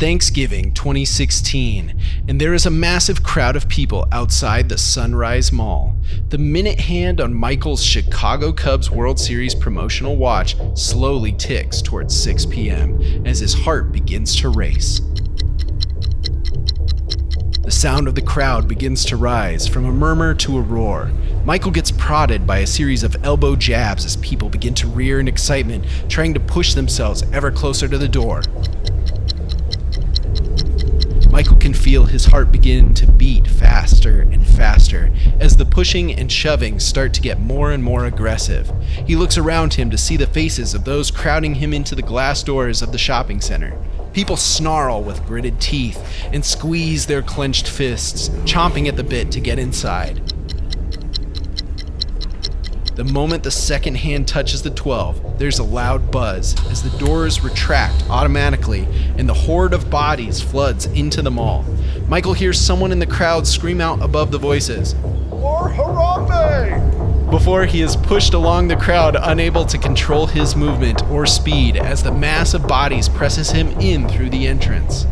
Thanksgiving 2016, and there is a massive crowd of people outside the Sunrise Mall. The minute hand on Michael's Chicago Cubs World Series promotional watch slowly ticks towards 6 p.m. as his heart begins to race. The sound of the crowd begins to rise from a murmur to a roar. Michael gets prodded by a series of elbow jabs as people begin to rear in excitement, trying to push themselves ever closer to the door. Michael can feel his heart begin to beat faster and faster as the pushing and shoving start to get more and more aggressive. He looks around him to see the faces of those crowding him into the glass doors of the shopping center. People snarl with gritted teeth and squeeze their clenched fists, chomping at the bit to get inside. The moment the second hand touches the 12, there's a loud buzz as the doors retract automatically and the horde of bodies floods into the mall. Michael hears someone in the crowd scream out above the voices, "More Harambe!" before he is pushed along the crowd, unable to control his movement or speed as the mass of bodies presses him in through the entrance.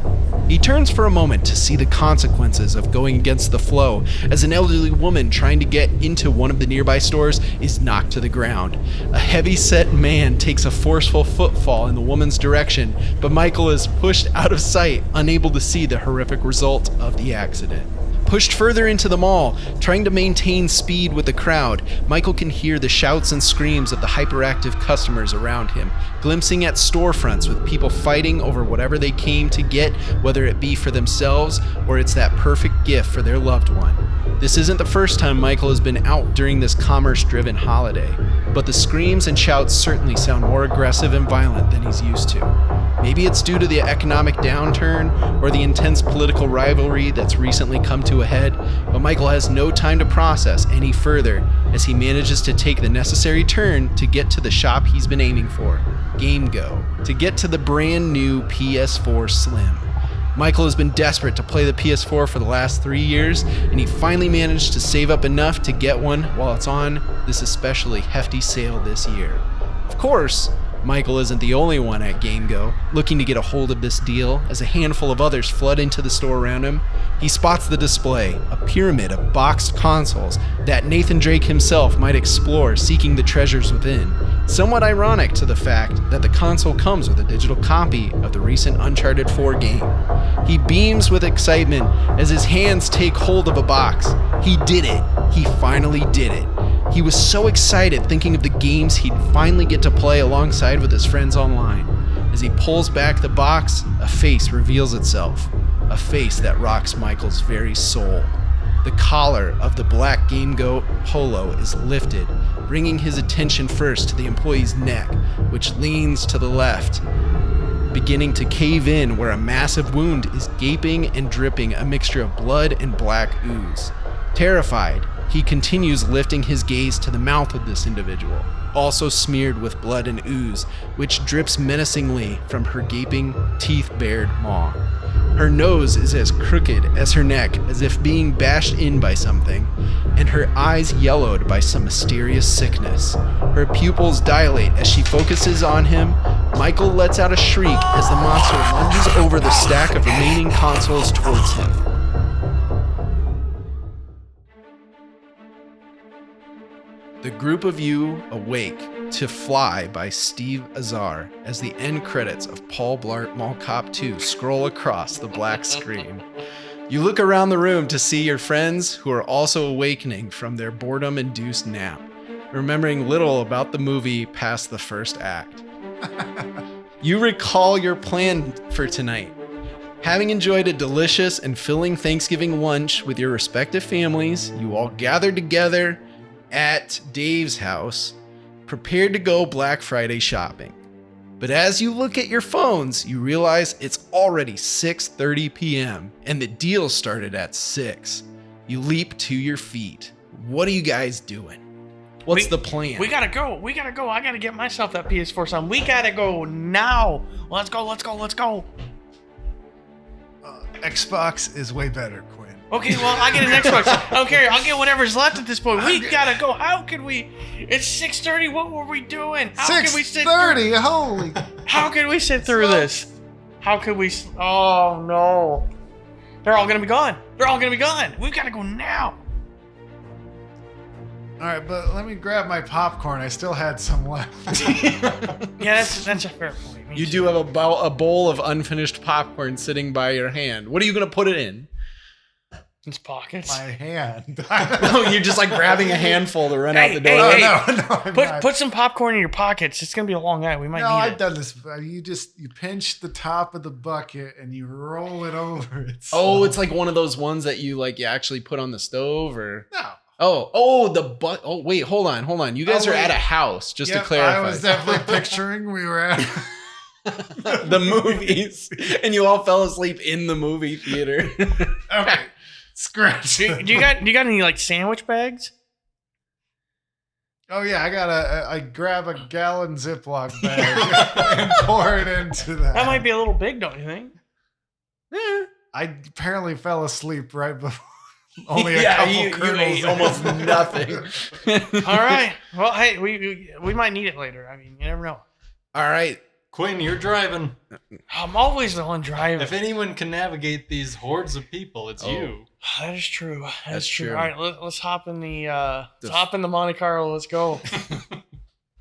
He turns for a moment to see the consequences of going against the flow as an elderly woman trying to get into one of the nearby stores is knocked to the ground. A heavy-set man takes a forceful footfall in the woman's direction, but Michael is pushed out of sight, unable to see the horrific result of the accident. Pushed further into the mall, trying to maintain speed with the crowd, Michael can hear the shouts and screams of the hyperactive customers around him, glimpsing at storefronts with people fighting over whatever they came to get, whether it be for themselves or it's that perfect gift for their loved one. This isn't the first time Michael has been out during this commerce-driven holiday, but the screams and shouts certainly sound more aggressive and violent than he's used to. Maybe it's due to the economic downturn or the intense political rivalry that's recently come to a head, but Michael has no time to process any further as he manages to take the necessary turn to get to the shop he's been aiming for, GameGo, to get to the brand new PS4 Slim. Michael has been desperate to play the PS4 for the last 3 years, and he finally managed to save up enough to get one while it's on this especially hefty sale this year. Of course, Michael isn't the only one at GameGo looking to get a hold of this deal as a handful of others flood into the store around him. He spots the display, a pyramid of boxed consoles that Nathan Drake himself might explore, seeking the treasures within. Somewhat ironic to the fact that the console comes with a digital copy of the recent Uncharted 4 game. He beams with excitement as his hands take hold of a box. He did it. He finally did it. He was so excited thinking of the games he'd finally get to play alongside with his friends online. As he pulls back the box, a face reveals itself. A face that rocks Michael's very soul. The collar of the black GameGo polo is lifted, bringing his attention first to the employee's neck, which leans to the left, beginning to cave in where a massive wound is gaping and dripping a mixture of blood and black ooze. Terrified, he continues lifting his gaze to the mouth of this individual, also smeared with blood and ooze, which drips menacingly from her gaping, teeth-bared maw. Her nose is as crooked as her neck, as if being bashed in by something, and her eyes yellowed by some mysterious sickness. Her pupils dilate as she focuses on him. Michael lets out a shriek as the monster lunges over the stack of remaining consoles towards him. The Group of You Awake to Fly by Steve Azar as the end credits of Paul Blart Mall Cop 2 scroll across the black screen. You look around the room to see your friends who are also awakening from their boredom-induced nap, remembering little about the movie past the first act. You recall your plan for tonight. Having enjoyed a delicious and filling Thanksgiving lunch with your respective families, you all gathered together at Dave's house, prepared to go Black Friday shopping. But as you look at your phones, you realize it's already 6:30 p.m. and the deal started at 6. You leap to your feet. What are you guys doing? What's the plan? We gotta go. I gotta get myself that PS4 something. We gotta go now. Let's go. Xbox is way better, Quinn. Okay, well, I get an Xbox. I don't care. I'll get whatever's left at this point. We gotta go. How can we? It's 6:30. What were we doing? How can we sit 6:30. Holy. How can we sit through this? How could we? Oh no! They're all gonna be gone. They're all gonna be gone. We've got to go now. All right, but let me grab my popcorn. I still had some left. Yeah, that's a fair point. Me You too. do have a bowl of unfinished popcorn sitting by your hand. What are you going to put it in? His pockets. My hand. Oh, you're just like grabbing a handful to run out the door. Hey, no, I'm not. Put some popcorn in your pockets. It's gonna be a long night. We might No, need I've it. done this. You pinch the top of the bucket and you roll it over. Oh, it's like one of those ones that you actually put on the stove or. no. Oh, wait, hold on. You guys are at a house, just to Yep, clarify. I was definitely picturing we were at. the movies, and you all fell asleep in the movie theater. Okay, scratch. Do you got any like sandwich bags? Oh yeah, I grab a gallon Ziploc bag and pour it into that. That might be a little big, don't you think? I apparently fell asleep right before. Only a couple you kernels. ate almost nothing. All right. Well, hey, we might need it later. I mean, you never know. All right. Quinn, you're driving. I'm always the one driving. If anyone can navigate these hordes of people, it's you. That is true. That's true. All right, let's hop in the hop in the Monte Carlo. Let's go.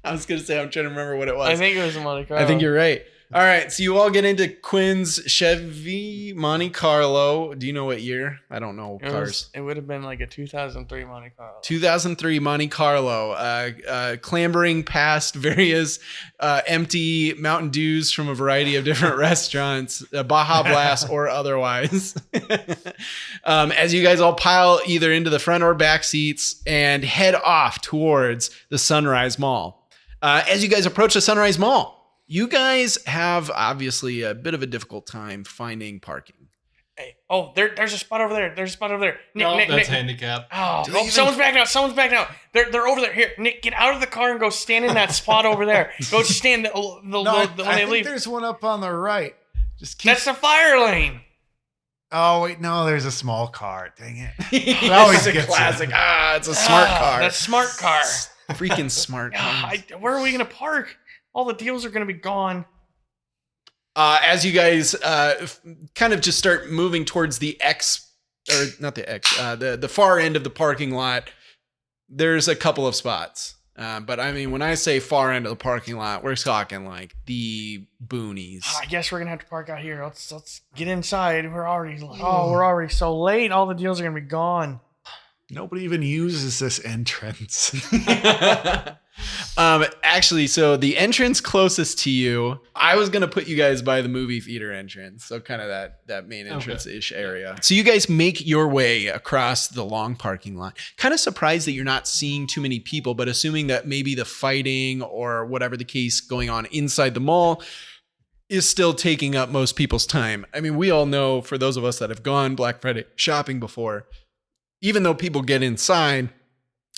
I was gonna say I'm trying to remember what it was. I think it was the Monte Carlo. I think you're right. All right, so you all get into Quinn's Chevy Monte Carlo. Do you know what year? I don't know cars. It would have been like a 2003 Monte Carlo. 2003 Monte Carlo, clambering past various empty Mountain Dews from a variety of different restaurants, Baja Blast or otherwise. As you guys all pile either into the front or back seats and head off towards the Sunrise Mall. As you guys approach the Sunrise Mall, you guys have obviously a bit of a difficult time finding parking. Hey, there's a spot over there. There's a spot over there. No, Nick, that's Nick. handicap. Oh, Do they even- someone's backing out. Someone's backing out. They're over there. Here, Nick, get out of the car and go stand in that spot over there. Go stand No, when I they think leave. there's one up on the right. Just keep. That's the fire lane. Oh wait, no, there's a small car. Dang it. It's always a gets classic. you. It's a smart car. That's smart car. Freaking smart. Where are we gonna park? All the deals are gonna be gone. As you guys kind of just start moving towards the the far end of the parking lot, there's a couple of spots. But I mean, when I say far end of the parking lot, we're talking like the boonies. I guess we're gonna have to park out here. Let's get inside. We're already so late. All the deals are gonna be gone. Nobody even uses this entrance. Actually, so the entrance closest to you, I was gonna put you guys by the movie theater entrance, so kind of that main entrance-ish area. So you guys make your way across the long parking lot. Kind of surprised that you're not seeing too many people, but assuming that maybe the fighting or whatever the case going on inside the mall is still taking up most people's time. I mean, we all know, for those of us that have gone Black Friday shopping before, even though people get inside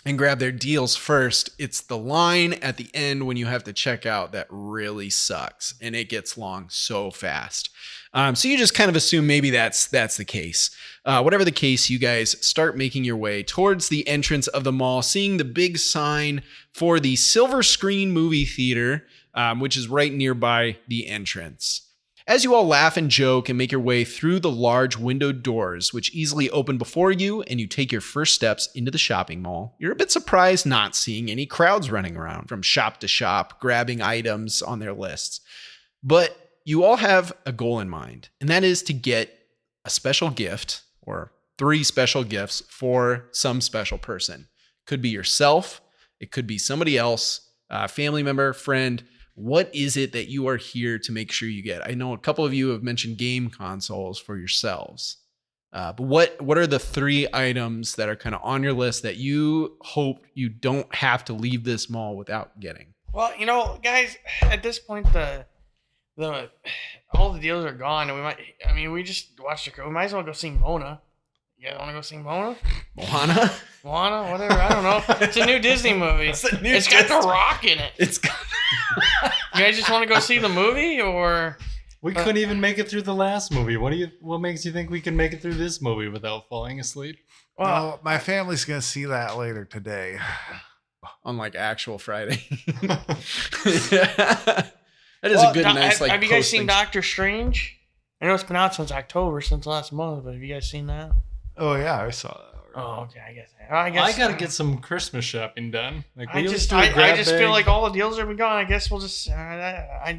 and grab their deals first, it's the line at the end when you have to check out that really sucks, and it gets long so fast. So you just kind of assume maybe that's the case. Whatever the case, you guys start making your way towards the entrance of the mall, seeing the big sign for the Silver Screen Movie Theater, which is right nearby the entrance. As you all laugh and joke and make your way through the large windowed doors, which easily open before you, and you take your first steps into the shopping mall, you're a bit surprised not seeing any crowds running around from shop to shop, grabbing items on their lists. But you all have a goal in mind, and that is to get a special gift or 3 special gifts for some special person. Could be yourself, it could be somebody else, a family member, friend. What is it that you are here to make sure you get? I know a couple of you have mentioned game consoles for yourselves. But what are the 3 items that are kind of on your list that you hope you don't have to leave this mall without getting? Well, guys, at this point, all the deals are gone, and we just watched we might as well go see Mona. You guys want to go see Mona? Moana, whatever. I don't know. It's a new Disney movie. It's got The Rock in it. You guys just want to go see the movie, or We couldn't even make it through the last movie. What makes you think we can make it through this movie without falling asleep? Well, my family's gonna see that later today. on like actual Friday. That is a good, nice, like, have you guys seen posting. Doctor Strange? I know it's been out since October, since last month, but have you guys seen that? Oh yeah, I saw that. Oh, okay. I guess I gotta get some Christmas shopping done. Like I just feel like all the deals are gone. I guess we'll just.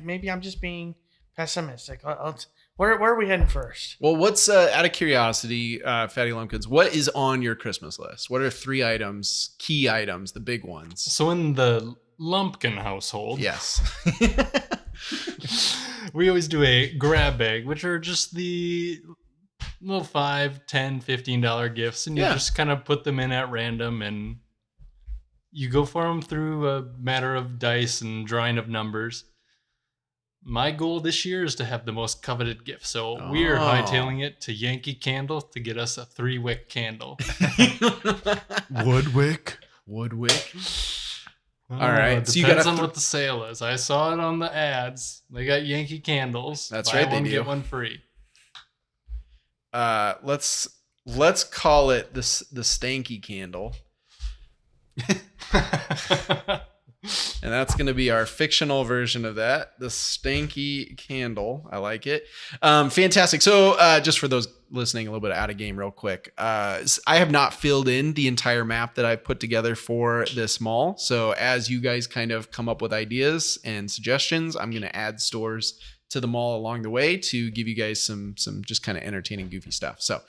Maybe I'm just being pessimistic. Where are we heading first? Well, what's out of curiosity, Fatty Lumpkins? What is on your Christmas list? What are 3 items, key items, the big ones? So in the Lumpkin household, Yes. we always do a grab bag, which are just the little $5, $10, $15 gifts, and you just kind of put them in at random, and you go for them through a matter of dice and drawing of numbers. My goal this year is to have the most coveted gift, so we're hightailing it to Yankee Candle to get us a 3-wick candle. Woodwick. All right, so depends on what the sale is. I saw it on the ads. They got Yankee Candles. That's Buy right, they one, do. Get one free. Let's call it the stanky candle. And that's going to be our fictional version of that, the stanky candle. I like it. Fantastic. So just for those listening a little bit out of game real quick, I have not filled in the entire map that I put together for this mall. So as you guys kind of come up with ideas and suggestions, I'm going to add stores to the mall along the way to give you guys some just kind of entertaining, goofy stuff. So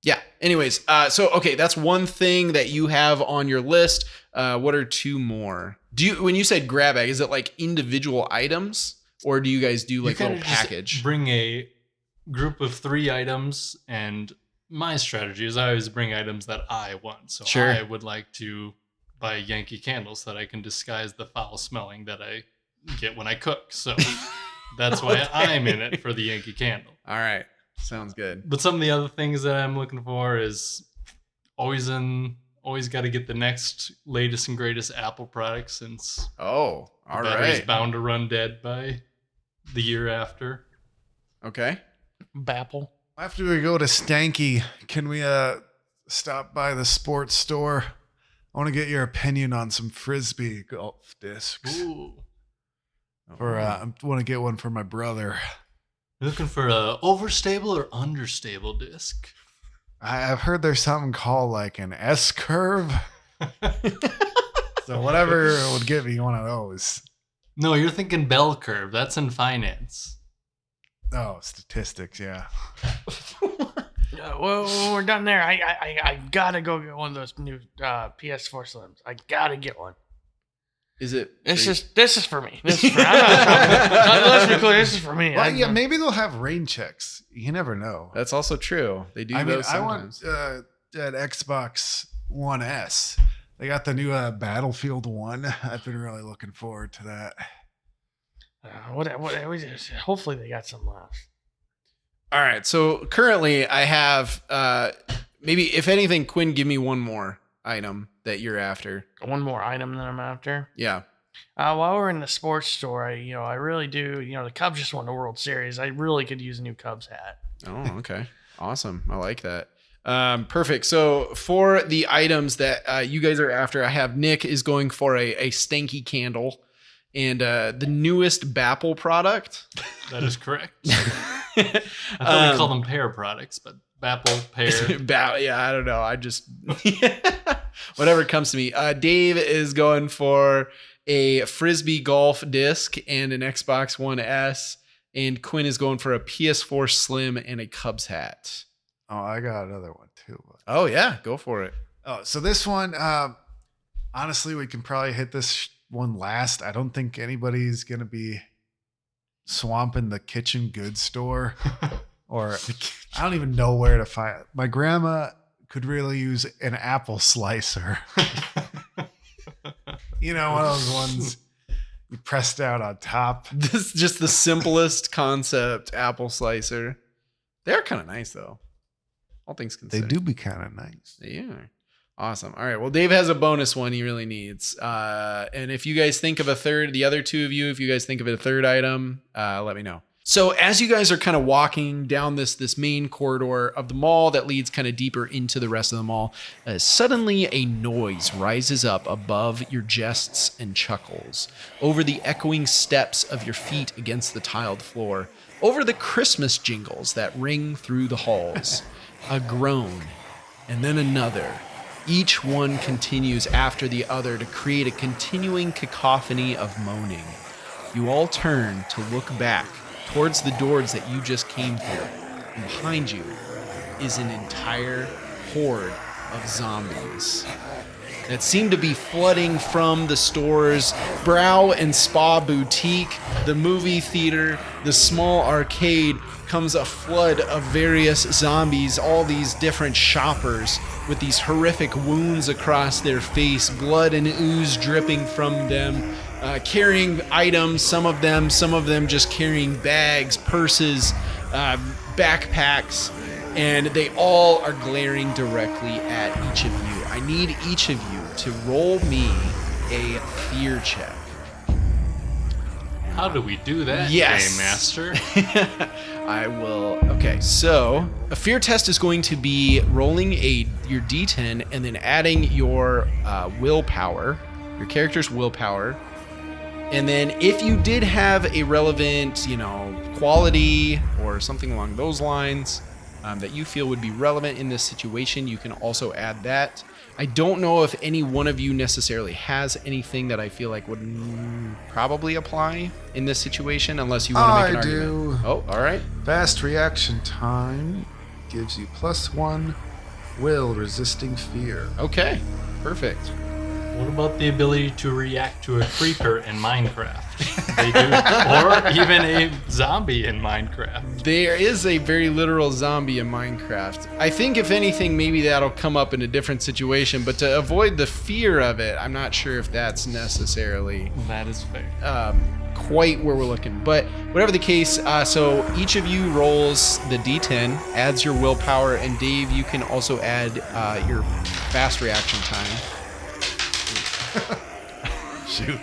yeah. Anyways, okay, that's one thing that you have on your list. What are 2 more? When you said grab bag, is it like individual items, or do you guys do like a little package? Bring a group of 3 items, and my strategy is I always bring items that I want. So Sure. I would like to buy Yankee Candles so that I can disguise the foul smelling that I get when I cook. So that's why I'm in it for the Yankee Candle. All right. Sounds good. But some of the other things that I'm looking for is always got to get the next latest and greatest Apple product, since All the battery's right. bound to run dead by the year after. Okay. Bapple. After we go to Stanky, can we stop by the sports store? I want to get your opinion on some Frisbee golf discs. Ooh. I want to get one for my brother. You're looking for a overstable or understable disc? I've heard there's something called like an S curve. So whatever would give me one of those. No, you're thinking bell curve. That's in finance. Oh, statistics, yeah. Well, when we're done there, I gotta go get one of those new PS4 Slims. I gotta get one. Is it? This is for me. This is for let's be clear. This is for me. Well, yeah, maybe they'll have rain checks. You never know. That's also true. They do. I mean, those sometimes. I want that Xbox One S. They got the new Battlefield 1. I've been really looking forward to that. Hopefully they got some left. All right. So currently, I have maybe, if anything, Quinn, give me one more item that you're after. One more item that I'm after. Yeah. While we're in the sports store, I really do. The Cubs just won the World Series. I really could use a new Cubs hat. Oh, okay. Awesome. I like that. Perfect. So for the items that you guys are after, I have Nick is going for a stanky candle and the newest Bapple product. That is correct. I thought we called them pear products, but Bapple, pear. Yeah, I don't know. I just whatever comes to me. Dave is going for a Frisbee golf disc and an Xbox One S, and Quinn is going for a PS4 Slim and a Cubs hat. Oh, I got another one too. Oh yeah, go for it. Oh, so this one, honestly, we can probably hit this one last. I don't think anybody's gonna be swamping the kitchen goods store, or I don't even know where to find it. My grandma could really use an apple slicer. One of those ones you press down on top. This is just the simplest concept, apple slicer. They're kind of nice though. All things They considered. do be kind of nice. They are. Awesome. All right. Well, Dave has a bonus one he really needs. And if you guys think of a third, the other two of you, if you guys think of a third item, let me know. So as you guys are kind of walking down this main corridor of the mall that leads kind of deeper into the rest of the mall, suddenly a noise rises up above your jests and chuckles, over the echoing steps of your feet against the tiled floor, over the Christmas jingles that ring through the halls. A groan, and then another. Each one continues after the other to create a continuing cacophony of moaning. You all turn to look back towards the doors that you just came through, and behind you is an entire horde of zombies that seem to be flooding from the stores, Brow and Spa Boutique, the movie theater, the small arcade. Comes a flood of various zombies, all these different shoppers with these horrific wounds across their face, blood and ooze dripping from them, carrying items, some of them just carrying bags, purses, backpacks, and they all are glaring directly at each of you. I need each of you to roll me a fear check. How do we do that, Yes. Game Master? I will. Okay, so a fear test is going to be rolling your D10 and then adding your willpower, your character's willpower. And then if you did have a relevant, quality or something along those lines that you feel would be relevant in this situation, you can also add that. I don't know if any one of you necessarily has anything that I feel like would probably apply in this situation, unless you want to make an argument. I do. Oh, all right. Fast reaction time gives you +1 will resisting fear. Okay, perfect. What about the ability to react to a creeper in Minecraft? They do, or even a zombie in Minecraft. There is a very literal zombie in Minecraft. I think if anything, maybe that'll come up in a different situation, but to avoid the fear of it, I'm not sure if that's necessarily That is fair. quite where we're looking. But whatever the case, so each of you rolls the D10, adds your willpower, and Dave, you can also add your fast reaction time. Shoot.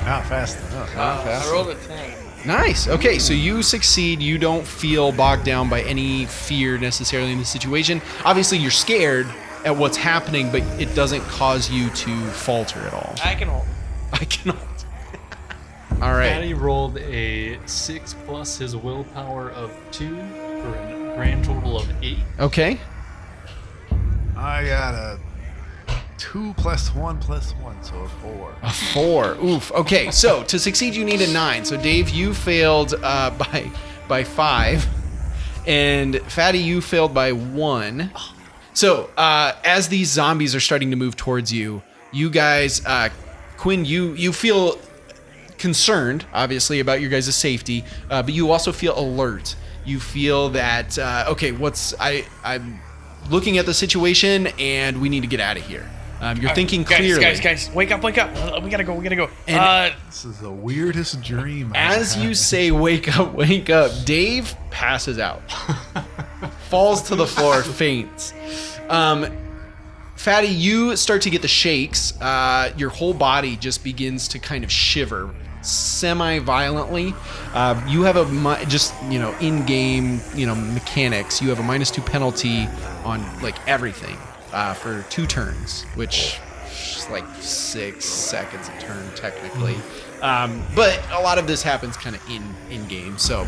Not fast enough. I rolled a 10. Nice. Okay, so you succeed. You don't feel bogged down by any fear necessarily in the situation. Obviously, you're scared at what's happening, but it doesn't cause you to falter at all. I can hold. I cannot. All right. Patty rolled a 6 plus his willpower of 2 for a grand total of 8. Okay. I got a 2 + 1 + 1, so a 4. A 4. Oof. Okay, so to succeed, you need a 9. So Dave, you failed by 5, and Fatty, you failed by 1. So as these zombies are starting to move towards you, you guys, Quinn, you feel concerned, obviously, about your guys' safety, but you also feel alert. You feel that okay, I'm looking at the situation, and we need to get out of here. You're thinking clearly. Guys, wake up. We gotta go. And This is the weirdest dream. as you say, wake up, Dave passes out. Falls to the floor, faints. Fatty, you start to get the shakes. Your whole body just begins to kind of shiver semi-violently. You have in-game, mechanics. You have a -2 penalty on everything for 2 turns, which is 6 seconds a turn technically. But a lot of this happens kind of in-game, so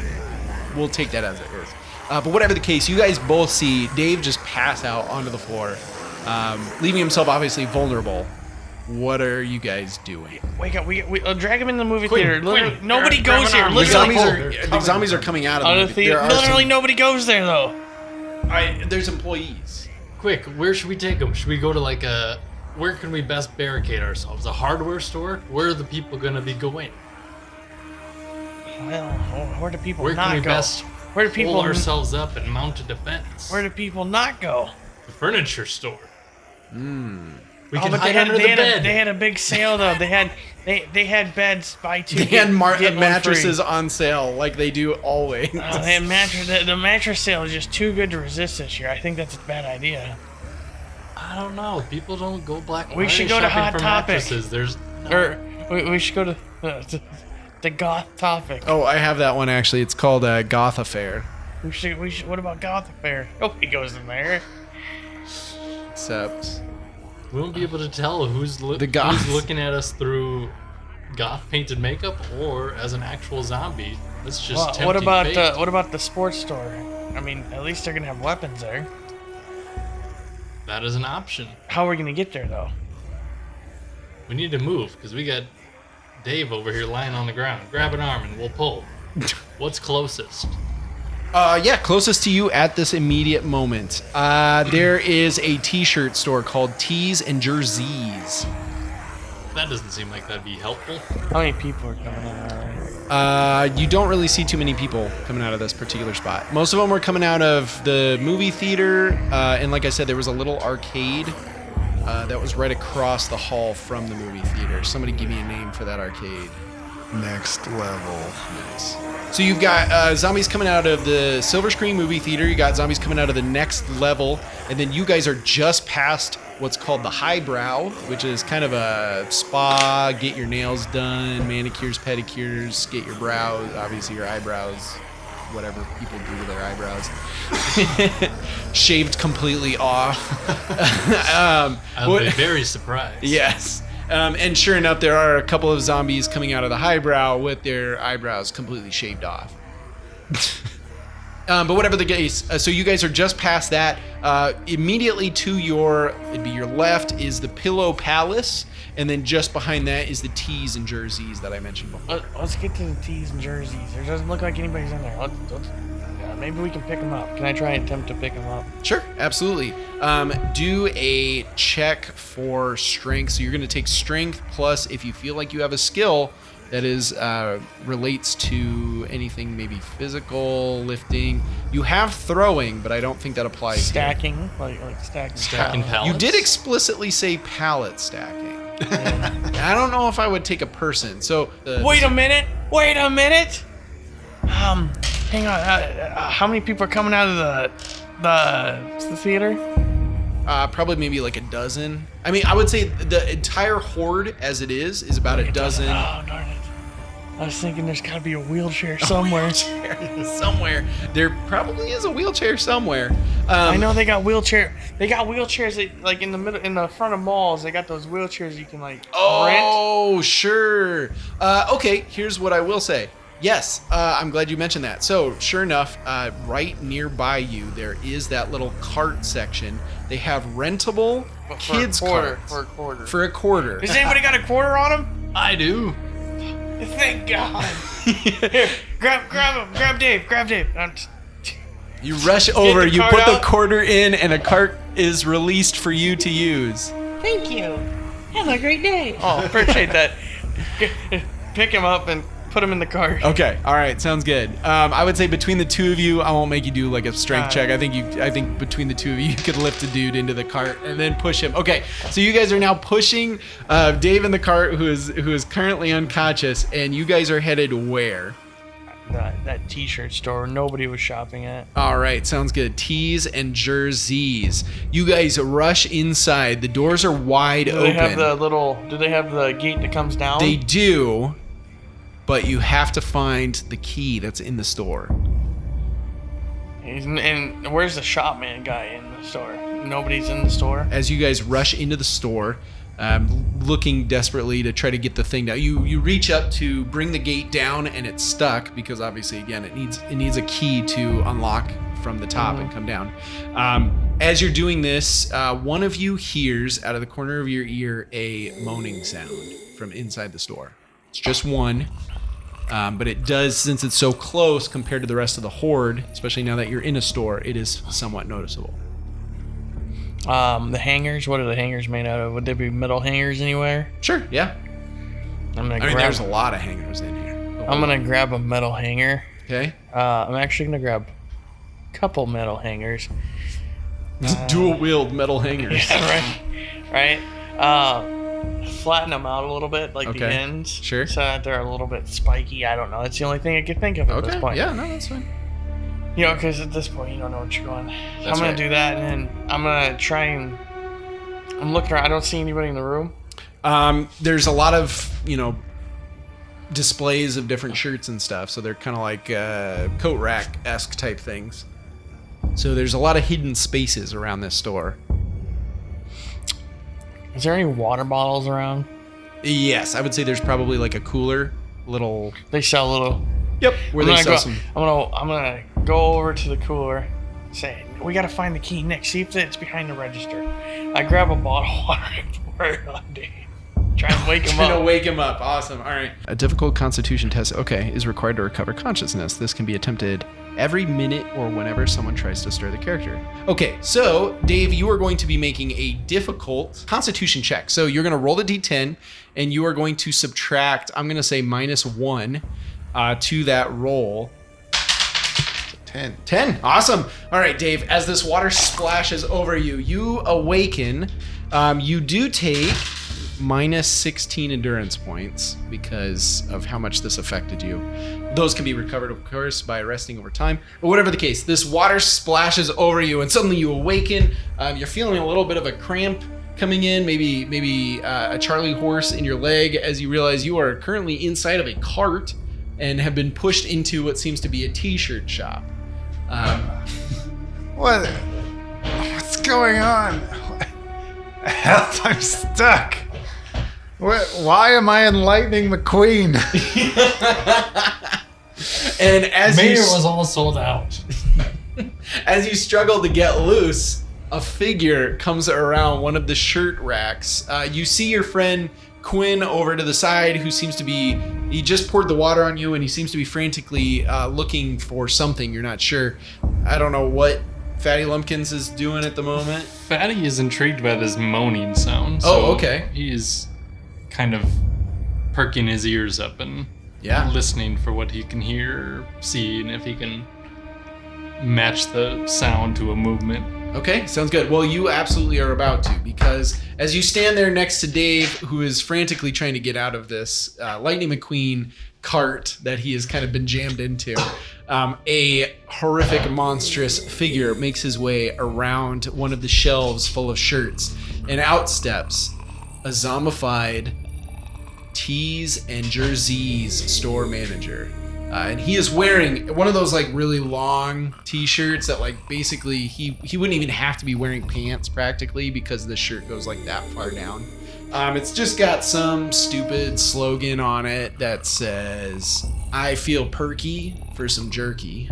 we'll take that as it is. But whatever the case, you guys both see Dave just pass out onto the floor, leaving himself obviously vulnerable. What are you guys doing? Wake up. We drag him in the movie Quinn, theater. Literally, Quinn, nobody grab goes an here. arm. Literally, The zombies are coming out of out the of the theater. Literally, nobody goes there though. There's employees. Quick, where should we take them? Should we go to where can we best barricade ourselves? A hardware store? Where are the people going to be going? Well, where do people Where not can we go? best Where do people pull ourselves up and mount a defense? Where do people not go? The furniture store. We Oh, can but hide under the bed. They had a big sale though. They had beds buy 2 They had get one mattresses free. on sale like they do always. They had the mattress sale is just too good to resist this year. I think that's a bad idea. I don't know. People don't go Black We Friday should go to shopping Hot for Topic. mattresses. There's Or we should go to The goth topic. Oh, I have that one actually. It's called Goth Affair. We should. What about Goth Affair? Nobody goes in there. Except We won't be able to tell who's goths. looking at us through goth painted makeup or as an actual zombie. That's just tempting what about fate. what about the sports store? I mean, at least they're gonna have weapons there. That is an option. How are we gonna get there though? We need to move because we got Dave over here lying on the ground. Grab an arm and we'll pull. What's closest? Closest to you at this immediate moment. There is a t-shirt store called Tees and Jerseys. That doesn't seem like that'd be helpful. How many people are coming in already? You don't really see too many people coming out of this particular spot. Most of them were coming out of the movie theater, and like I said, there was a little arcade that was right across the hall from the movie theater. Somebody give me a name for that arcade. Next level. Nice. So you've got zombies coming out of the Silver Screen movie theater. You got zombies coming out of the Next Level, and then you guys are just past what's called the Highbrow, which is kind of a spa, get your nails done, manicures, pedicures, get your brows, obviously your eyebrows, whatever people do to their eyebrows, shaved completely off. I'll be very surprised. Yes. And sure enough, there are a couple of zombies coming out of the Highbrow with their eyebrows completely shaved off. But whatever the case, so you guys are just past that. Immediately to it'd be your left is the Pillow Palace, and then just behind that is the Tees and Jerseys that I mentioned before. Let's get to the Tees and Jerseys. There doesn't look like anybody's in there. Maybe we can pick them up. Can I try and attempt to pick them up? Sure, absolutely. Do a check for strength. So you're going to take strength plus if you feel like you have a skill that is relates to anything maybe physical, lifting. You have throwing, but I don't think that applies Stacking, here. like stacking. Stacking pallets. You did explicitly say pallet stacking. I don't know if I would take a person. So Wait a minute. Hang on. How many people are coming out of the theater? Probably maybe like a dozen. I mean, I would say the entire horde as it is about a dozen. Oh, darn it. I was thinking there's got to be a wheelchair somewhere. Somewhere. There probably is a wheelchair somewhere. I know they got wheelchair. They got wheelchairs that, like in the middle, in the front of malls. They got those wheelchairs you can like rent. Oh, sure. Okay, here's what I will say. Yes, I'm glad you mentioned that. So, sure enough, right nearby you, there is that little cart section. They have rentable kids carts. For a quarter. For a quarter. Has anybody got a quarter on them? I do. Thank God. Here, grab Dave. You rush over, the you cart put the out. quarter in, and a cart is released for you to use. Thank you. Have a great day. Oh, appreciate that. Pick him up and put him in the cart. Okay, all right, sounds good. I would say between the two of you, I won't make you do like a strength check. I think between the two of you, you could lift a dude into the cart and then push him. Okay, so you guys are now pushing Dave in the cart, who is currently unconscious, and you guys are headed where? That t-shirt store nobody was shopping at. All right, sounds good. Tees and Jerseys. You guys rush inside. The doors are wide open. Do they have the gate that comes down? They do, but you have to find the key that's in the store. And where's the shopman guy in the store? Nobody's in the store. As you guys rush into the store, looking desperately to try to get the thing down, you reach up to bring the gate down, and it's stuck because obviously, again, it needs a key to unlock from the top and come down. As you're doing this, one of you hears out of the corner of your ear a moaning sound from inside the store. It's just one. But it does, since it's so close compared to the rest of the horde, especially now that you're in a store, it is somewhat noticeable. The hangers, what are the hangers made out of? Would there be metal hangers anywhere? Sure, yeah. There's a lot of hangers in here. I'm gonna grab a metal hanger. Okay. I'm actually gonna grab a couple metal hangers. Dual-wield metal hangers. Yeah, right. Flatten them out a little bit, like the ends. Sure. So that they're a little bit spiky. I don't know. That's the only thing I can think of at this point. Yeah, no, that's fine. You know, because at this point, you don't know what you're going. That's I'm going right. to do that, and then I'm going to try and... I'm looking around. I don't see anybody in the room. There's a lot of, displays of different shirts and stuff. So they're kind of like coat rack-esque type things. So there's a lot of hidden spaces around this store. Is there any water bottles around? Yes, I would say there's probably like a cooler, little. They sell little. Yep, where they sell some. I'm gonna go over to the cooler. Say, we gotta find the key, Nick. See if it's behind the register. I grab a bottle of water and pour it on Dave. Try and wake him Trying to up. wake him up. Awesome. All right. A difficult constitution test, is required to recover consciousness. This can be attempted every minute or whenever someone tries to stir the character. Okay, so Dave, you are going to be making a difficult constitution check. So you're going to roll the d10 and you are going to subtract, I'm going to say -1 to that roll. 10. 10. Awesome. All right, Dave, as this water splashes over you, you awaken. You do take -16 endurance points because of how much this affected you. Those can be recovered, of course, by resting over time. But whatever the case, this water splashes over you and suddenly you awaken. You're feeling a little bit of a cramp coming in, maybe a Charlie horse in your leg as you realize you are currently inside of a cart and have been pushed into what seems to be a t-shirt shop. What's going on? Help, I'm stuck. Why am I enlightening McQueen? And as Mayor was all sold out. as you struggle to get loose, a figure comes around one of the shirt racks. You see your friend Quinn over to the side, who seems to be, he just poured the water on you and he seems to be frantically looking for something. You're not sure. I don't know what Fatty Lumpkins is doing at the moment. Fatty is intrigued by this moaning sound. So okay. He is kind of perking his ears up and listening for what he can hear or see, and if he can match the sound to a movement. Okay, sounds good. Well, you absolutely are about to, because as you stand there next to Dave, who is frantically trying to get out of this Lightning McQueen cart that he has kind of been jammed into, a horrific, monstrous figure makes his way around one of the shelves full of shirts, and out steps a zombified tees and jerseys store manager. And he is wearing one of those like really long t-shirts that like basically he wouldn't even have to be wearing pants practically, because the shirt goes like that far down. It's just got some stupid slogan on it that says, "I feel perky for some jerky."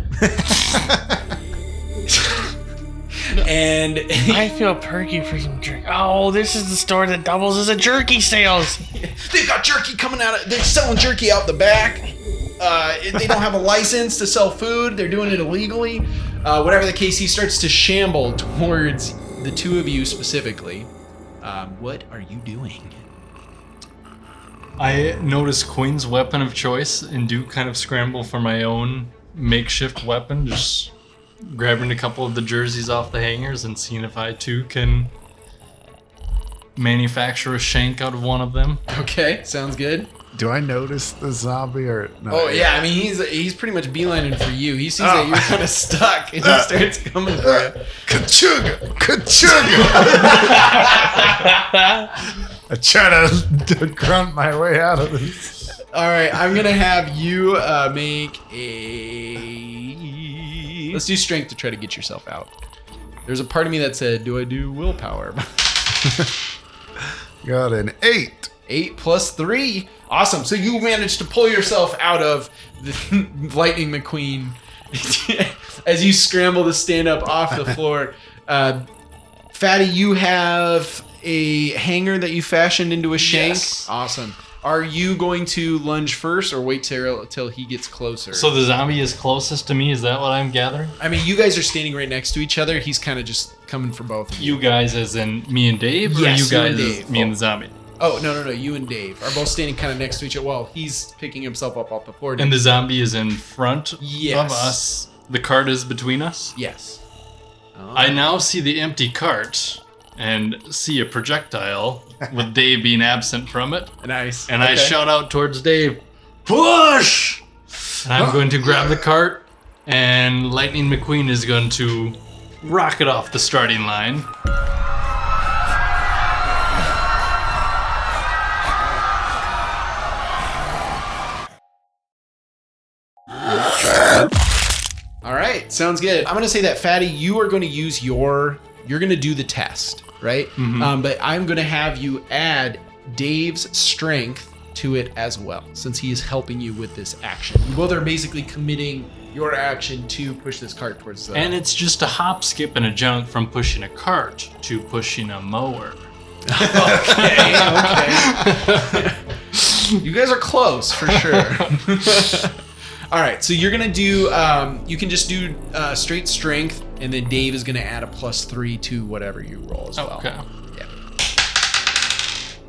And I feel perky for some jerky. Oh, this is the store that doubles as a jerky sales. They've got jerky coming out of, they're selling jerky out the back. They don't have a license to sell food. They're doing it illegally. Whatever the case, he starts to shamble towards the two of you specifically. What are you doing? I notice Queen's weapon of choice and do kind of scramble for my own makeshift weapon, just grabbing a couple of the jerseys off the hangers and seeing if I too can manufacture a shank out of one of them. Okay, sounds good. Do I notice the zombie or no? Oh yeah, I mean he's pretty much beelining for you. He sees that you're kind of stuck and he starts coming for you. Kachuga! Kachuga! I try to grunt my way out of this. All right, I'm gonna have you make a. Let's do strength to try to get yourself out. There's a part of me that said, "Do I do willpower?" Got an 8. 8 plus 3. Awesome. So you managed to pull yourself out of the Lightning McQueen as you scramble to stand up off the floor. Fatty, you have a hanger that you fashioned into a shank. Yes. Awesome. Are you going to lunge first or wait till he gets closer? So the zombie is closest to me, is that what I'm gathering? I mean, you guys are standing right next to each other. He's kind of just coming for both of you. You guys as in me and Dave? Yes, or you you and guys Dave. as me and the zombie? Oh, no. You and Dave are both standing kind of next to each other. Well, he's picking himself up off the floor. And the zombie is in front Yes. of us. The cart is between us. Yes. I now see the empty cart and see a projectile with Dave being absent from it. Nice. And I shout out towards Dave, "Push!" And I'm going to grab the cart, and Lightning McQueen is going to rocket off the starting line. right, sounds good. I'm gonna say that, Fatty, you are going to use you're gonna do the test, right? But I'm gonna have you add Dave's strength to it as well, since he is helping you with this action. You both are basically committing your action to push this cart towards the... And it's just a hop, skip, and a jump from pushing a cart to pushing a mower. Okay. You guys are close for sure. All right, so you're gonna do. You can just do straight strength, and then Dave is gonna add a +3 to whatever you roll as well. Okay. Yeah.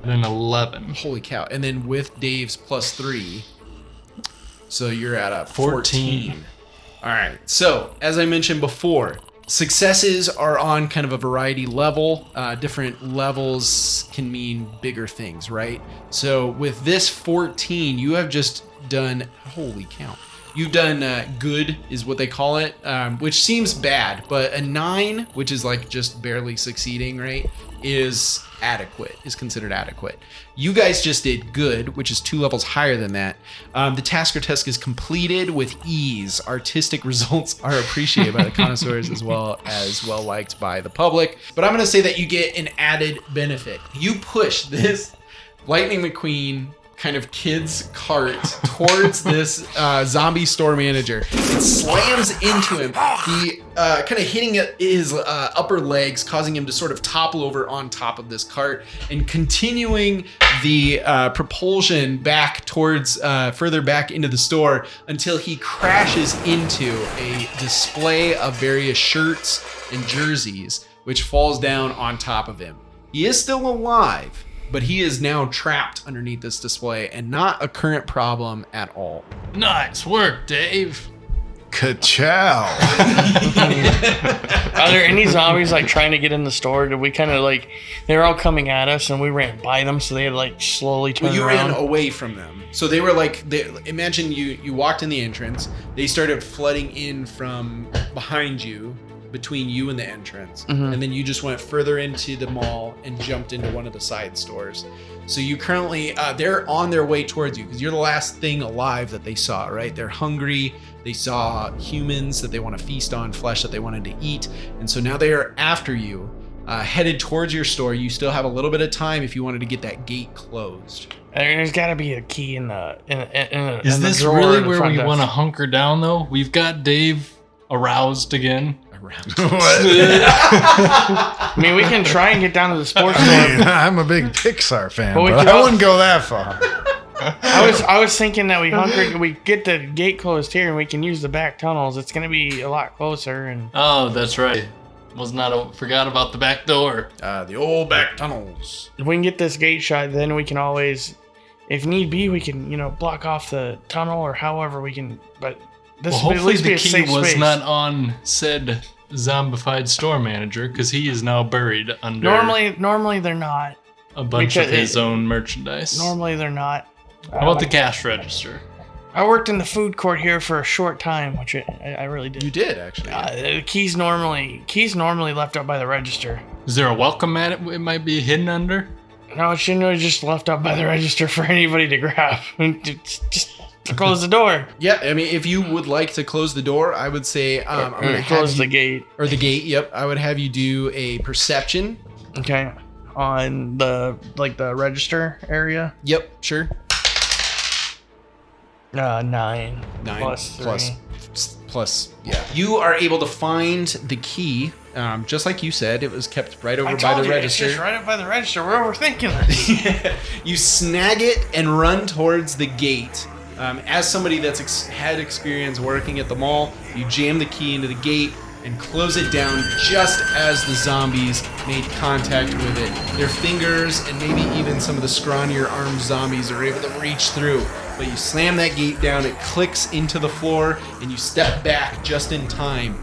And an 11. Holy cow! And then with Dave's +3, so you're at a 14. All right. So as I mentioned before, successes are on kind of a variety level. Different levels can mean bigger things, right? So with this 14, you have just done, holy cow. You've done good is what they call it, which seems bad, but a 9, which is like just barely succeeding, right, is considered adequate. You guys just did good, which is 2 levels higher than that. The task or task is completed with ease. Artistic results are appreciated by the connoisseurs as well liked by the public. But I'm going to say that you get an added benefit. You push this Lightning McQueen kind of kid's cart towards this zombie store manager. It slams into him. He kind of hitting his upper legs, causing him to sort of topple over on top of this cart and continuing the propulsion back towards further back into the store until he crashes into a display of various shirts and jerseys, which falls down on top of him. He is still alive, but he is now trapped underneath this display and not a current problem at all. Nice work, Dave. Ka-chow. Are there any zombies like trying to get in the store? Did we kind of like, they were all coming at us and we ran by them, so they had like slowly turned you around? ran away from them. So they were like, imagine you walked in the entrance. They started flooding in from behind you, between you and the entrance, and then you just went further into the mall and jumped into one of the side stores. So you currently they're on their way towards you because you're the last thing alive that they saw, right? They're hungry. They saw humans that they want to feast on, flesh that they wanted to eat, and so now they are after you, headed towards your store. You still have a little bit of time if you wanted to get that gate closed. There's got to be a key in the Is this drawer really in the where front we desk. want to hunker down, though? We've got Dave aroused again. I mean, we can try and get down to the sports store. I'm a big Pixar fan, But we but can- I wouldn't go that far. I was thinking that we get the gate closed here and we can use the back tunnels. It's going to be a lot closer. And Oh, that's right. Forgot about the back door. The old back tunnels. if we can get this gate shut, then we can always, if need be, we can block off the tunnel or however we can. But this Well, would at hopefully least be the a key safe was space. not on said zombified store manager because he is now buried under Normally they're not. a bunch of because his own merchandise. Normally they're not. How about the cash register? I worked in the food court here for a short time, which I really did. You did actually. The keys normally left up by the register. Is there a welcome mat it might be hidden under? No, it shouldn't have just left up by the register for anybody to grab. Just to close the door. Yeah, I mean, if you would like to close the door, I would say I'm Or gonna close have the you, gate. or the gate. Yep, I would have you do a perception. Okay. On the register area. Yep, sure. 9. 9 plus 3. plus. Yeah, you are able to find the key. Just like you said, it was kept right over I by told the you, register. it's just right up by the register. We're overthinking this. You snag it and run towards the gate. As somebody that's had experience working at the mall, you jam the key into the gate and close it down just as the zombies made contact with it. Their fingers and maybe even some of the scrawnier armed zombies are able to reach through. But you slam that gate down, it clicks into the floor, and you step back just in time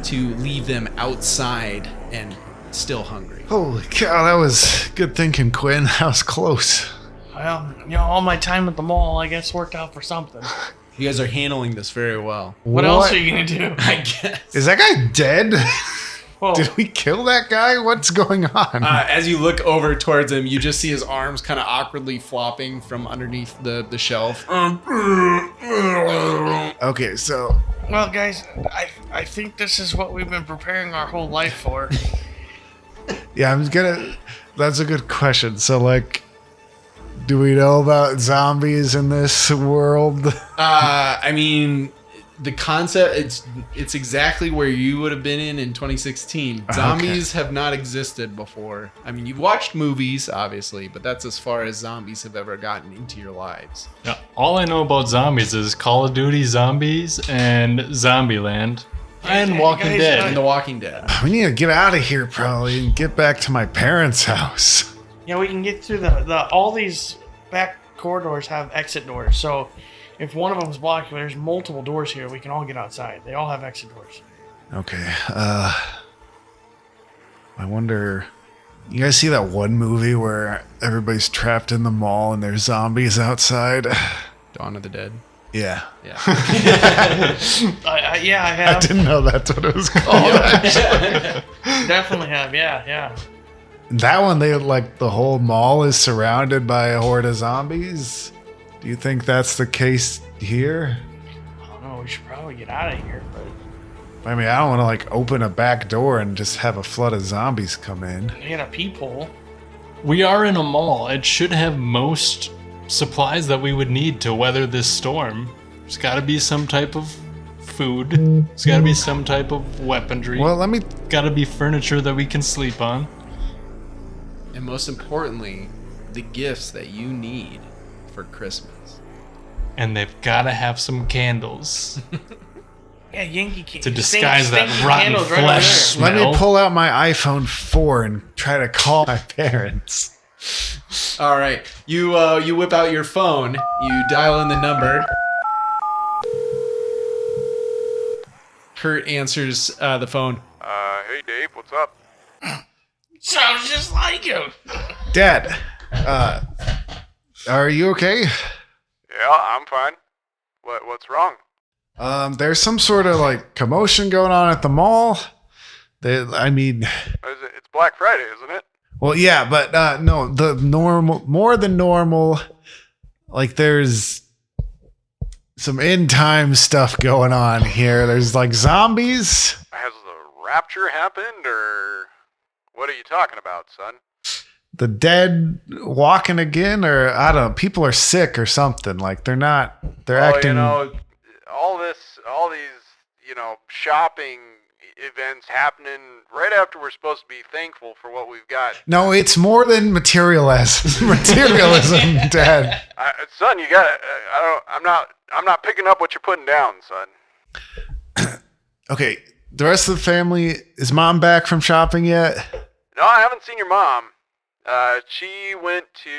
to leave them outside and still hungry. Holy cow, that was good thinking, Quinn. That was close. Well, all my time at the mall, I guess, worked out for something. You guys are handling this very well. What else are you going to do? I guess. Is that guy dead? Whoa. Did we kill that guy? What's going on? As you look over towards him, you just see his arms kind of awkwardly flopping from underneath the shelf. Okay, so Well, guys, I think this is what we've been preparing our whole life for. Yeah, that's a good question. So, like, do we know about zombies in this world? I mean, the concept, it's exactly where you would have been in 2016. Zombies have not existed before. I mean, you've watched movies, obviously, but that's as far as zombies have ever gotten into your lives. Yeah, all I know about zombies is Call of Duty Zombies and Zombieland and Walking guys, Dead. And The Walking Dead. We need to get out of here, probably, and get back to my parents' house. Yeah, we can get through the all these back corridors have exit doors. So if one of them's blocked, there's multiple doors here. We can all get outside. They all have exit doors. Okay. I wonder. You guys see that one movie where everybody's trapped in the mall and there's zombies outside? Dawn of the Dead. Yeah. Yeah. Yeah, I I have. didn't know that's what it was called. Definitely have. Yeah. That one, the whole mall is surrounded by a horde of zombies. Do you think that's the case here? I don't know. We should probably get out of here. But I mean, I don't want to open a back door and just have a flood of zombies come in. we got a peephole. We are in a mall. It should have most supplies that we would need to weather this storm. There's got to be some type of food. There's got to be some type of weaponry. Well, let me. Got to be furniture that we can sleep on. And most importantly, the gifts that you need for Christmas. And they've got to have some candles Yeah, Yankee Candle. to disguise that rotten flesh Let smell. me pull out my iPhone 4 and try to call my parents. All right, you whip out your phone, you dial in the number. Kurt answers the phone. Hey Dave, what's up? Sounds just like him. Dad, are you okay? Yeah, I'm fine. What's wrong? There's some sort of commotion going on at the mall. It's Black Friday, isn't it? Well, yeah, but no, more than normal. There's some end time stuff going on here. There's zombies. Has the rapture happened, or what are you talking about, son? The dead walking again, or I don't know. People are sick or something. They're acting. All these, shopping events happening right after we're supposed to be thankful for what we've got. No, it's more than materialism, Dad. Son, you got. I'm not picking up what you're putting down, son. Okay, the rest of the family, is Mom back from shopping yet? No, I haven't seen your mom. She went to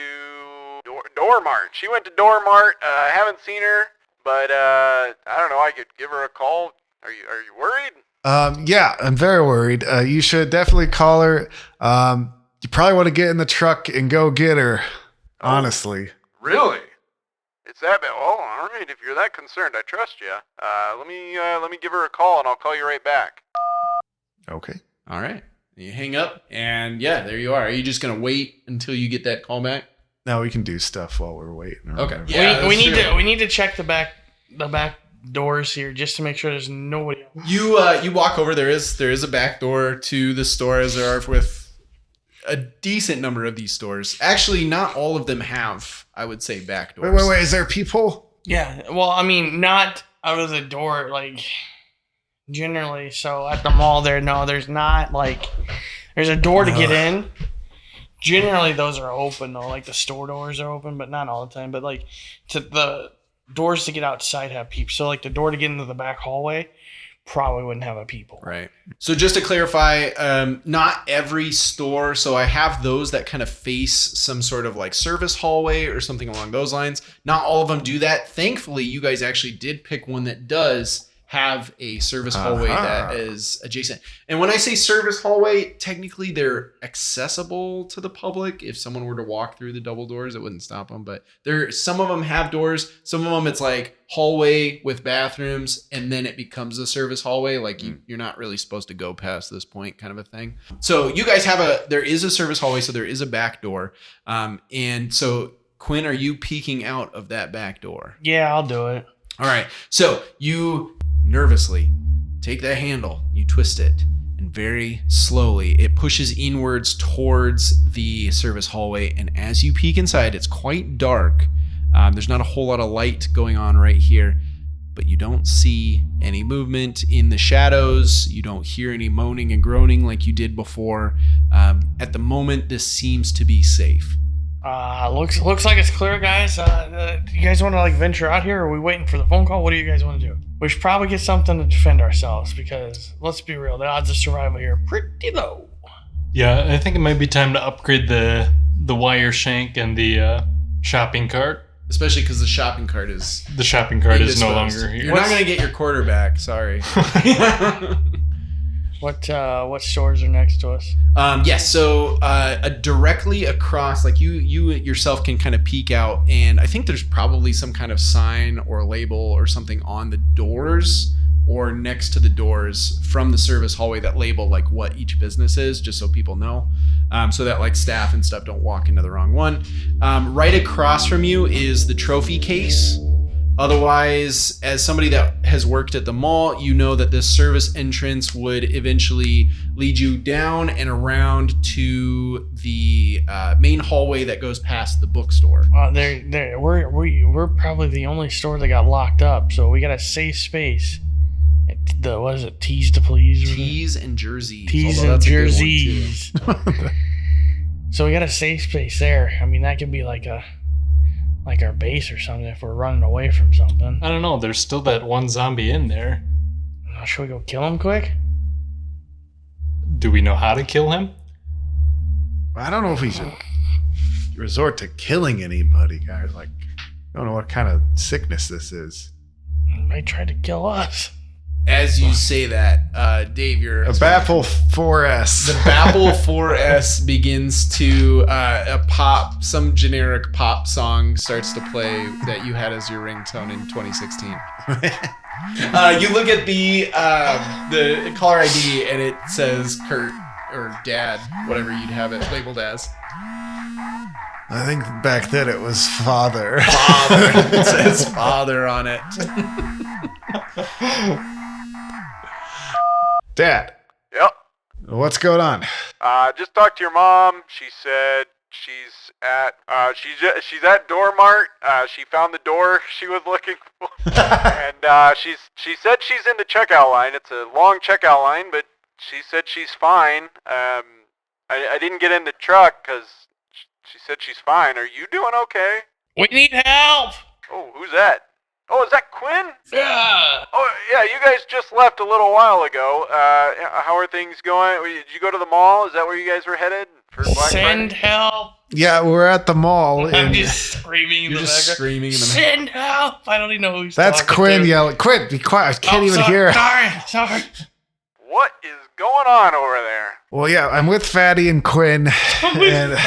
Dormart. She went to Dormart. I haven't seen her, but I don't know. I could give her a call. Are you worried? Yeah, I'm very worried. You should definitely call her. You probably want to get in the truck and go get her. Honestly. Really? It's that bad? Oh, all right. If you're that concerned, I trust you. Let me give her a call, and I'll call you right back. Okay. All right, you hang up, and yeah, there you are. Are you just gonna wait until you get that call back? Now we can do stuff while we're waiting. or Okay. whatever. Yeah, we that's true. we need to check the back doors here just to make sure there's nobody else. You walk over. There is a back door to the store, as there are with a decent number of these stores. Actually, not all of them have, I would say, back doors. Wait. Is there people? Yeah, well, I mean, not out of the door, generally. So at the mall there's not, there's a door to get in. Generally, those are open, though. The store doors are open, but not all the time. But, to the doors to get outside have people. So, the door to get into the back hallway probably wouldn't have a people. Right. So just to clarify, not every store. So I have those that kind of face some sort of service hallway or something along those lines. Not all of them do that. Thankfully, you guys actually did pick one that does have a service hallway that is adjacent. And when I say service hallway, technically they're accessible to the public. If someone were to walk through the double doors, it wouldn't stop them. But some of them have doors. Some of them it's hallway with bathrooms, and then it becomes a service hallway. You're not really supposed to go past this point, kind of a thing. So you guys there is a service hallway, so there is a back door. And so Quinn, are you peeking out of that back door? Yeah, I'll do it. All right. So you nervously take that handle, you twist it, and very slowly it pushes inwards towards the service hallway. And as you peek inside, it's quite dark. There's not a whole lot of light going on right here, but you don't see any movement in the shadows. You don't hear any moaning and groaning like you did before. At the moment, this seems to be safe. Looks like it's clear, guys. You guys want to like venture out here, or are we waiting for the phone call? What do you guys want to do? We should probably get something to defend ourselves, because let's be real, the odds of survival here are pretty low. Yeah, I think it might be time to upgrade the wire shank and the shopping cart. Especially because the shopping cart is no longer here. You're not going to get your quarterback. Sorry. What stores are next to us? Yes. So directly across, like you yourself can kind of peek out, and I think there's probably some kind of sign or label or something on the doors or next to the doors from the service hallway that label like what each business is, just so people know, so that like staff and stuff don't walk into the wrong one. Right across from you is the trophy case. Otherwise, as somebody that has worked at the mall, you know that this service entrance would eventually lead you down and around to the main hallway that goes past the bookstore. We're probably the only store that got locked up, so we got a safe space. What is it? Tees to please? Tees and jerseys. Tees and jerseys. So we got a safe space there. I mean, that could be like our base or something if we're running away from something. I don't know. There's still that one zombie in there. Should we go kill him quick? Do we know how to kill him? I don't know if we should resort to killing anybody, guys. Like, I don't know what kind of sickness this is. He might try to kill us. As you say that, Dave, you're a Baffle 4S. The Baffle 4S begins to some generic pop song starts to play that you had as your ringtone in 2016. You look at the caller ID and it says Kurt or Dad, whatever you'd have it labeled as. I think back then it was Father. Father. It says Father on it. Dad. Yep. What's going on? Just talked to your mom. She said she's at Dormart. She found the door she was looking for, and she said she's in the checkout line. It's a long checkout line, but she said she's fine. I didn't get in the truck because she said she's fine. Are you doing okay? We need help. Oh, who's that? Oh, is that Quinn? Yeah. Oh, yeah, you guys just left a little while ago. How are things going? Did you go to the mall? Is that where you guys were headed for Black Send Friday? help. Yeah, we're at the mall. I'm just screaming in the background. Screaming in the Send help. I don't even know who's That's talking Quinn to. yelling. Quinn, be quiet. I can't even hear. Sorry. What is going on over there? Well, yeah, I'm with Fatty and Quinn. And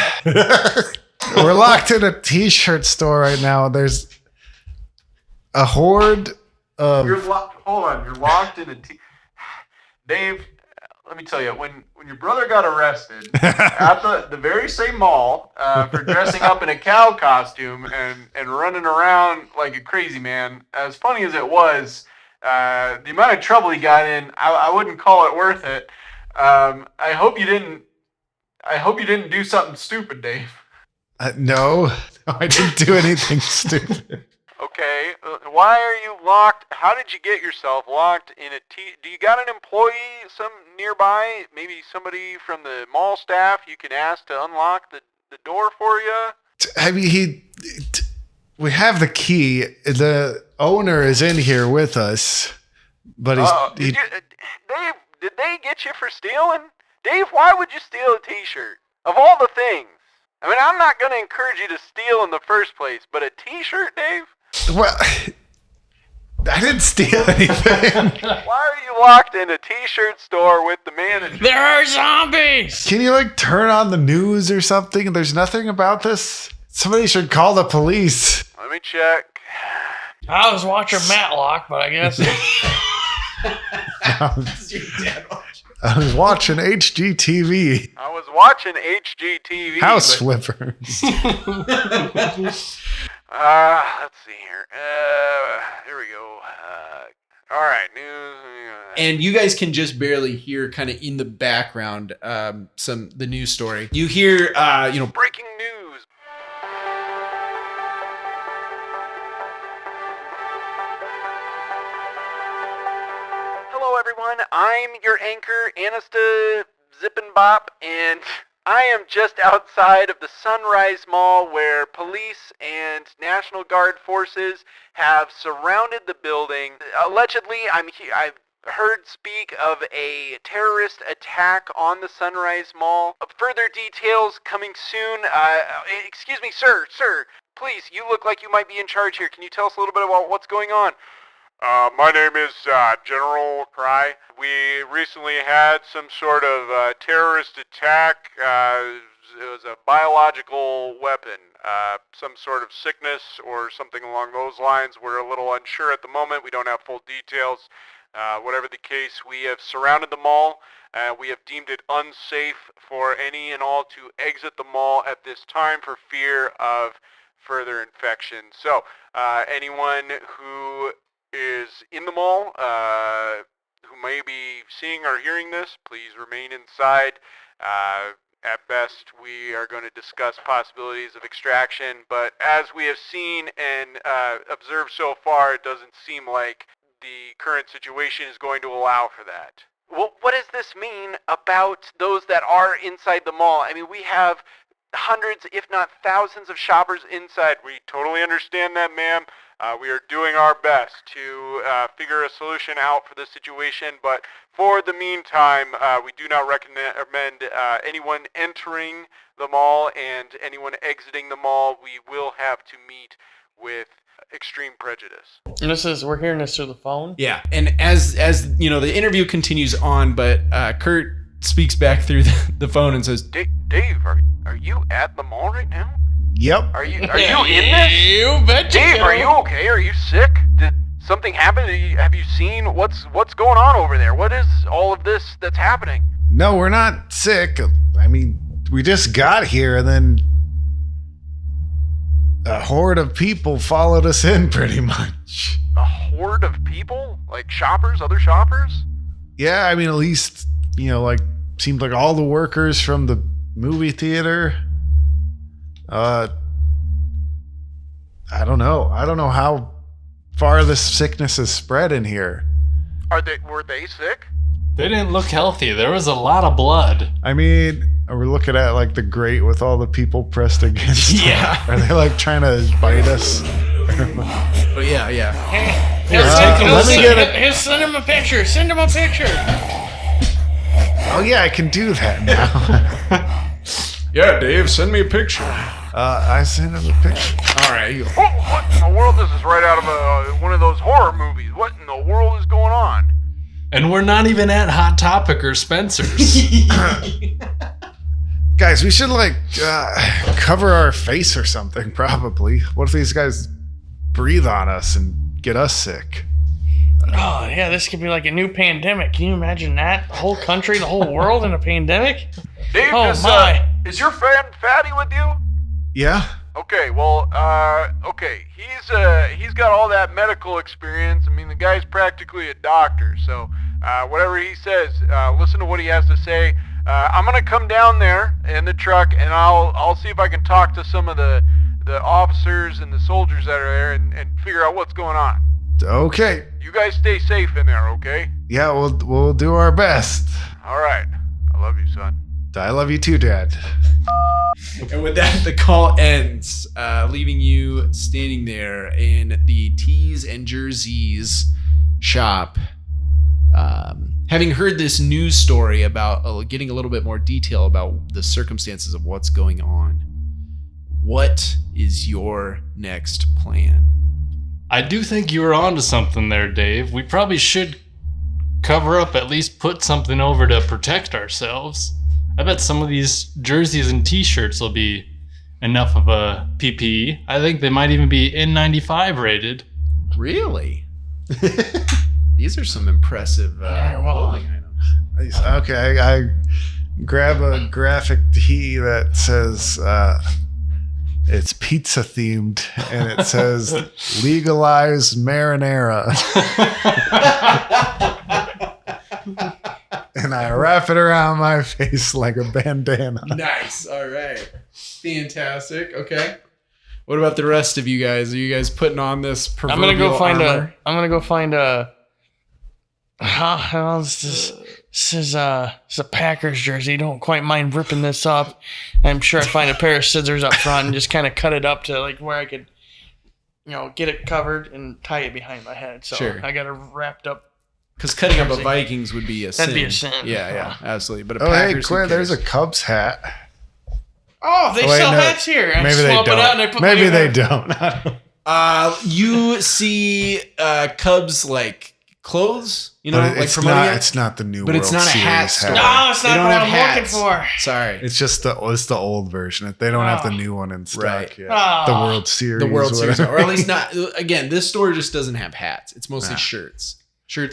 we're locked in a t-shirt store right now. There's a horde of... Hold on. You're locked in a Dave, let me tell you, when your brother got arrested at the very same mall for dressing up in a cow costume and running around like a crazy man, as funny as it was, the amount of trouble he got in, I wouldn't call it worth it. I hope you didn't do something stupid, Dave. No, I didn't do anything stupid. Okay, why are you locked? How did you get yourself locked in a do you got an employee some nearby? Maybe somebody from the mall staff you can ask to unlock the door for you? I mean, we have the key. The owner is in here with us, but Dave, did they get you for stealing? Dave, why would you steal a t-shirt? Of all the things. I mean, I'm not going to encourage you to steal in the first place, but a t-shirt, Dave? Well, I didn't steal anything. Why are you locked in a t-shirt store with the manager? There are zombies. Can you turn on the news or something? There's nothing about this. Somebody should call the police. Let me check. I was watching Matlock, but I guess I was watching HGTV. I was watching HGTV. House Flippers. Let's see here. Here we go. All right, news. and you guys can just barely hear kind of in the background the news story. You hear, Breaking news. Hello, everyone. I'm your anchor, Anista Zippin' and I am just outside of the Sunrise Mall where police and National Guard forces have surrounded the building. Allegedly, I've heard speak of a terrorist attack on the Sunrise Mall. Further details coming soon. Excuse me, sir, please, you look like you might be in charge here. Can you tell us a little bit about what's going on? My name is General Cry. We recently had some sort of terrorist attack. It was a biological weapon, some sort of sickness or something along those lines. We're a little unsure at the moment. We don't have full details. Whatever the case, we have surrounded the mall. We have deemed it unsafe for any and all to exit the mall at this time for fear of further infection. So, anyone who is in the mall, who may be seeing or hearing this, please remain inside. At best, we are going to discuss possibilities of extraction, but as we have seen and observed so far, it doesn't seem like the current situation is going to allow for that. Well, what does this mean about those that are inside the mall? I mean, we have hundreds, if not thousands, of shoppers inside. We totally understand that, ma'am. We are doing our best to figure a solution out for this situation, but for the meantime, we do not recommend anyone entering the mall, and anyone exiting the mall, we will have to meet with extreme prejudice. And we're hearing this through the phone? Yeah, and as the interview continues on, but Kurt speaks back through the phone and says, Dave, are you at the mall right now? Yep. Are you in this? You betcha. Dave, are you okay? Are you sick? Did something happen? Have you seen what's going on over there? What is all of this that's happening? No, we're not sick. I mean, we just got here and then a horde of people followed us in pretty much. A horde of people? Like shoppers? Other shoppers? Yeah, I mean, at least, seemed like all the workers from the movie theater. I don't know. I don't know how far this sickness is spread in here. Were they sick? They didn't look healthy. There was a lot of blood. I mean, are we looking at like the grate with all the people pressed against it? Yeah. Are they like trying to bite us? oh yeah. Send him a picture. Send him a picture. Oh yeah, I can do that now. Yeah, Dave, send me a picture. I sent him a picture. All right. What in the world? This is right out of one of those horror movies. What in the world is going on? And we're not even at Hot Topic or Spencer's. Guys, we should cover our face or something, probably. What if these guys breathe on us and get us sick? Oh, yeah, this could be like a new pandemic. Can you imagine that? The whole country, the whole world in a pandemic? Dave, is your friend Fatty with you? Yeah. Okay, well, he's got all that medical experience. I mean, the guy's practically a doctor, so whatever he says, listen to what he has to say. I'm gonna come down there in the truck, and I'll see if I can talk to some of the officers and the soldiers that are there and figure out what's going on. Okay. You guys stay safe in there, okay? Yeah, we'll do our best. All right. I love you, son. I love you too, Dad. And with that, the call ends, leaving you standing there in the Tees and Jerseys shop. Having heard this news story about getting a little bit more detail about the circumstances of what's going on, what is your next plan? I do think you were onto something there, Dave. We probably should cover up, at least put something over to protect ourselves. I bet some of these jerseys and t-shirts will be enough of a PPE. I think they might even be N95 rated. Really? These are some impressive clothing items. Okay, I grab a graphic tee that says it's pizza themed, and it says legalize marinara. and I wrap it around my face like a bandana. Nice. All right. Fantastic. Okay. What about the rest of you guys? Are you guys putting on this proverbial I'm gonna go find armor? This is a Packers jersey. Don't quite mind ripping this up. I'm sure I find a pair of scissors up front and just kind of cut it up to like where I could, get it covered and tie it behind my head. So Sure. I got it wrapped up. Because cutting up a Vikings would be a sin. That'd be a sin. Yeah, absolutely. But a Oh, hey, Packers, who Quinn, there's a cares? Cubs hat. Oh, they Wait, sell no. hats here. I Maybe they swap it out and I don't. put Maybe my they don't. You see Cubs like clothes, But like it's promoting not. it? It's not the new. But it's World not a hat Series store. No, it's They not don't what have I'm hats. looking for. Sorry. It's just the old version. They don't have the Oh. new one in stock Right. yet. Oh. The World Series. The World Series, whatever. or at least not. Again, this store just doesn't have hats. It's mostly Nah. shirts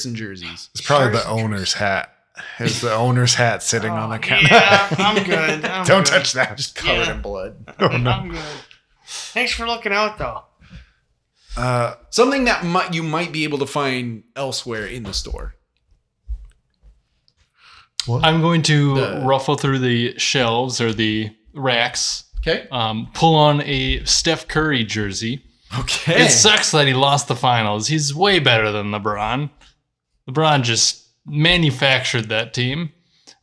and jerseys. It's probably Shirts the and owner's hat. It's the owner's hat sitting on the counter. Yeah, I'm good. Don't touch that. Just covered Yeah. in blood. Oh, no. I'm good. Thanks for looking out, though. Something that you might be able to find elsewhere in the store. I'm going to The- ruffle through the shelves or the racks, Okay. pull on a Steph Curry jersey. Okay. It sucks that he lost the finals. He's way better than LeBron. LeBron just manufactured that team.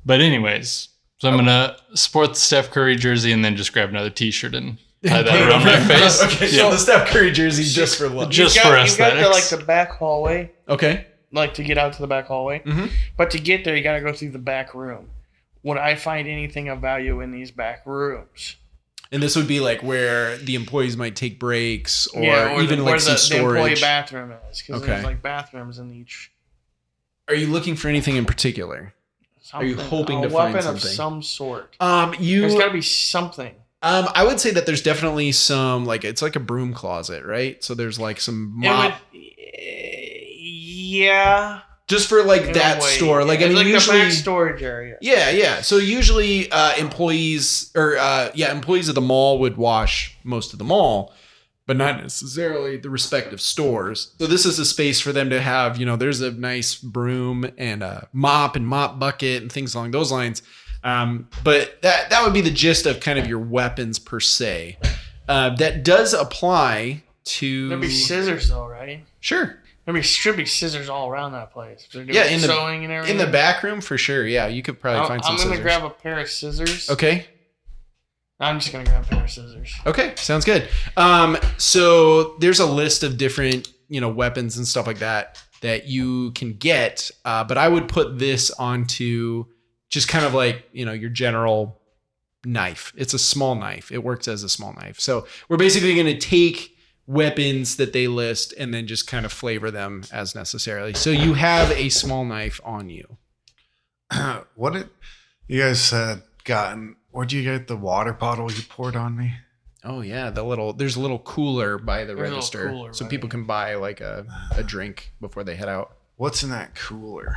But anyways, so I'm going to sport the Steph Curry jersey and then just grab another t-shirt and tie that around my face. Okay, Yeah. so the Steph Curry jersey just for look. Just You for got aesthetics. the back hallway, Okay. like to get out to the back hallway. Mhm. But to get there, you got to go through the back room. Would I find anything of value in these back rooms? And this would be like where the employees might take breaks, or even the, like where some the employee storage. bathroom is, because Okay. there's like bathrooms in each. Are you looking for anything in particular? Are you hoping a to find weapon of something? some sort? There's You. got to be something. I would say that there's definitely some it's like a broom closet, right? So there's like some mop Yeah. just for like in that a way. store. Like I It's mean, like usually. the back storage area. Yeah. So usually employees employees of the mall would wash most of the mall, but not necessarily the respective stores. So this is a space for them to have, there's a nice broom and a mop and mop bucket and things along those lines. But that would be the gist of kind of your weapons per se. That does apply to. There'd be scissors though, right? Sure. Should be scissors all around that place. They're doing Yeah, in the sewing and everything. in the back room for sure. Yeah, you could probably find some I'm gonna scissors. grab a pair of scissors. Okay. I'm just gonna grab a pair of scissors. Okay, sounds good. So there's a list of different, weapons and stuff like that you can get. But I would put this onto just kind of like, your general knife. It's a small knife. It works as a small knife. So we're basically going to take weapons that they list and then just kind of flavor them as necessarily. So you have a small knife on you. What did you guys gotten? Where'd you get the water bottle you poured on me? Oh yeah, there's a little cooler by the There's a little register, cooler so by people it. can buy like a drink before they head out. What's in that cooler?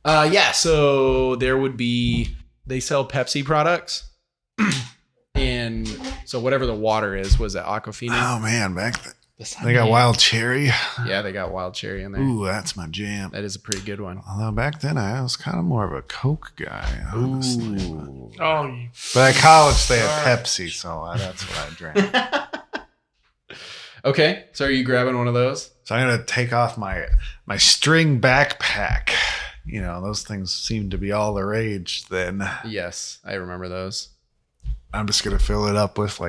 Yeah, so there would be, they sell Pepsi products, and so whatever the water is, was it Aquafina? Oh man, they got wild cherry. Yeah, they got wild cherry in there. Ooh, that's my jam. That is a pretty good one. Although back then I was kind of more of a Coke guy, honestly. Ooh. Oh, you But at college they had Sorry. Pepsi, so that's what I drank. Okay, so are you grabbing one of those? So I'm gonna take off my string backpack. Those things seem to be all the rage then. Yes, I remember those. I'm just gonna fill it up with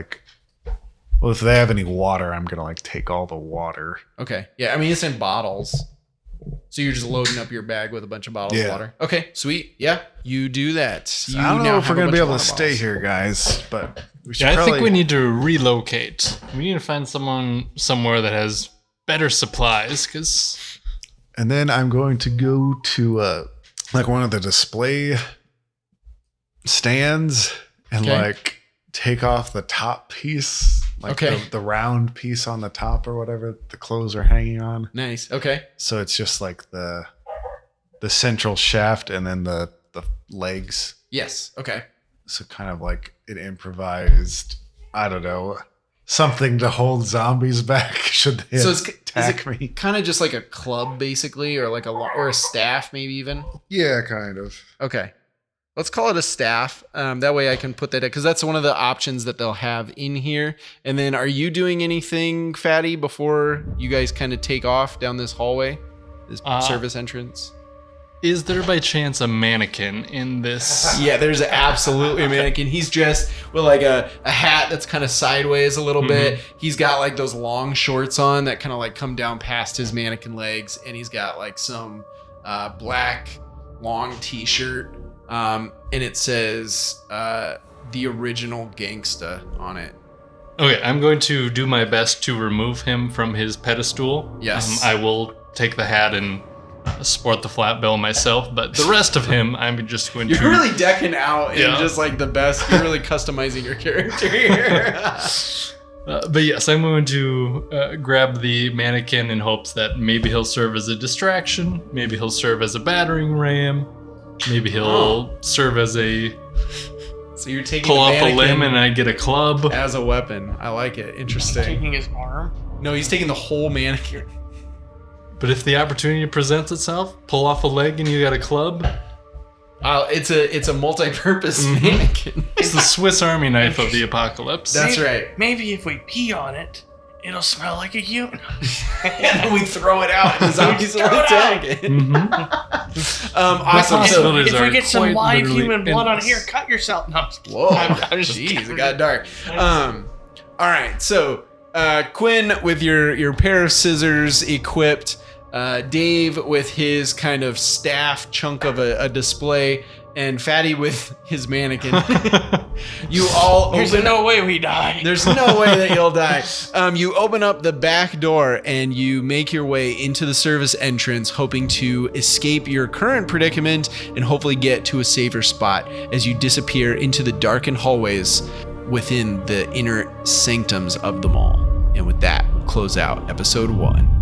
if they have any water, I'm gonna take all the water. Okay, yeah, I mean it's in bottles, so you're just loading up your bag with a bunch of bottles of Yeah. water. Okay, sweet. Yeah, you do that. So I don't know if we're gonna be able to stay here, guys, but we should Yeah, I think we probably- need to relocate. We need to find someone somewhere that has better supplies, because And then I'm going to go to one of the display stands and Okay. take off the top piece, Okay. the round piece on the top or whatever the clothes are hanging on. Nice. Okay. So it's just like the central shaft and then the legs. Yes. Okay. So kind of like an improvised, I don't know, something to hold zombies back should they So it's attack me. Kind of just like a club, basically, or like or a staff, maybe even? Yeah, kind of. Okay. Let's call it a staff. That way I can put that, because that's one of the options that they'll have in here. And then are you doing anything, Fatty, before you guys kind of take off down this hallway, this service entrance? Is there by chance a mannequin in this? Yeah, there's absolutely a mannequin. He's dressed with like a hat that's kind of sideways a little bit. He's got like those long shorts on that kind of like come down past his mannequin legs. And he's got like some black long t-shirt. And it says the original gangsta on it. Okay, I'm going to do my best to remove him from his pedestal. Yes. I will take the hat and sport the flat bill myself, but the rest of him, I'm just going to... You're really decking out in Yeah. just like the best. You're really customizing your character here. but yes, I'm going to grab the mannequin in hopes that maybe he'll serve as a distraction, maybe he'll serve as a battering ram, maybe he'll serve as a... So you're taking pull the off a limb mannequin and I get a club. as a weapon. I like it. Interesting. Taking his arm. No, he's taking the whole mannequin. But if the opportunity presents itself, pull off a leg and you got a club. It's a multi-purpose mannequin. It's the Swiss Army knife of the apocalypse. That's right. Maybe if we pee on it, it'll smell like a human. And then we throw it out and the zombies will Throw it attack it. Awesome. Possibilities. So, If we are get some quite live literally human blood on endless. here, cut yourself. No, I'm just kidding. whoa. I'm just Jeez, kidding. it got dark. All right. So, Quinn with your pair of scissors equipped, Dave with his kind of staff chunk of a display, and Fatty with his mannequin. You all There's open no way we die. There's no way that you'll die. You open up the back door and you make your way into the service entrance, hoping to escape your current predicament and hopefully get to a safer spot as you disappear into the darkened hallways within the inner sanctums of the mall. And with that, we'll close out episode 1.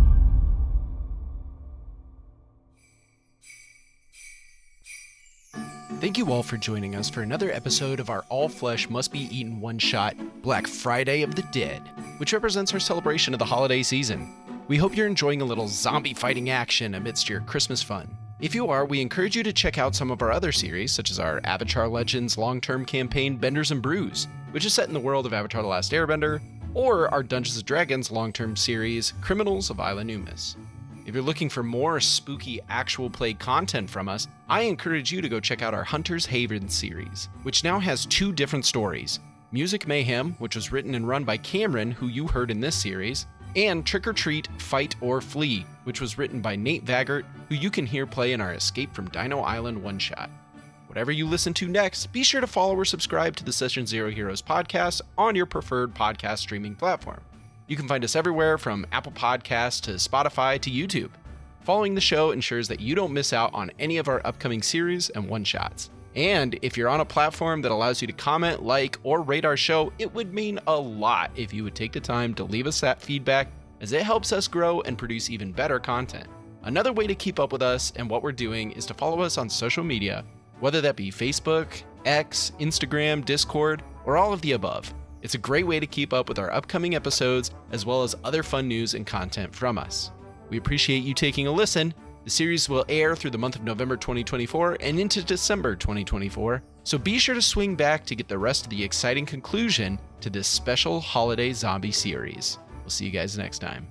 Thank you all for joining us for another episode of our All Flesh Must Be Eaten one-shot Black Friday of the Dead, which represents our celebration of the holiday season. We hope you're enjoying a little zombie fighting action amidst your Christmas fun. If you are, we encourage you to check out some of our other series, such as our Avatar Legends long-term campaign Benders and Brews, which is set in the world of Avatar The Last Airbender, or our Dungeons & Dragons long-term series Criminals of Isla Numis. If you're looking for more spooky actual play content from us, I encourage you to go check out our Hunter's Haven series, which now has 2 different stories. Music Mayhem, which was written and run by Cameron, who you heard in this series, and Trick or Treat, Fight or Flee, which was written by Nate Vaggart, who you can hear play in our Escape from Dino Island one-shot. Whatever you listen to next, be sure to follow or subscribe to the Session Zero Heroes podcast on your preferred podcast streaming platform. You can find us everywhere from Apple Podcasts to Spotify to YouTube. Following the show ensures that you don't miss out on any of our upcoming series and one-shots. And if you're on a platform that allows you to comment, like, or rate our show, it would mean a lot if you would take the time to leave us that feedback, as it helps us grow and produce even better content. Another way to keep up with us and what we're doing is to follow us on social media, whether that be Facebook, X, Instagram, Discord, or all of the above. It's a great way to keep up with our upcoming episodes, as well as other fun news and content from us. We appreciate you taking a listen. The series will air through the month of November 2024 and into December 2024, so be sure to swing back to get the rest of the exciting conclusion to this special holiday zombie series. We'll see you guys next time.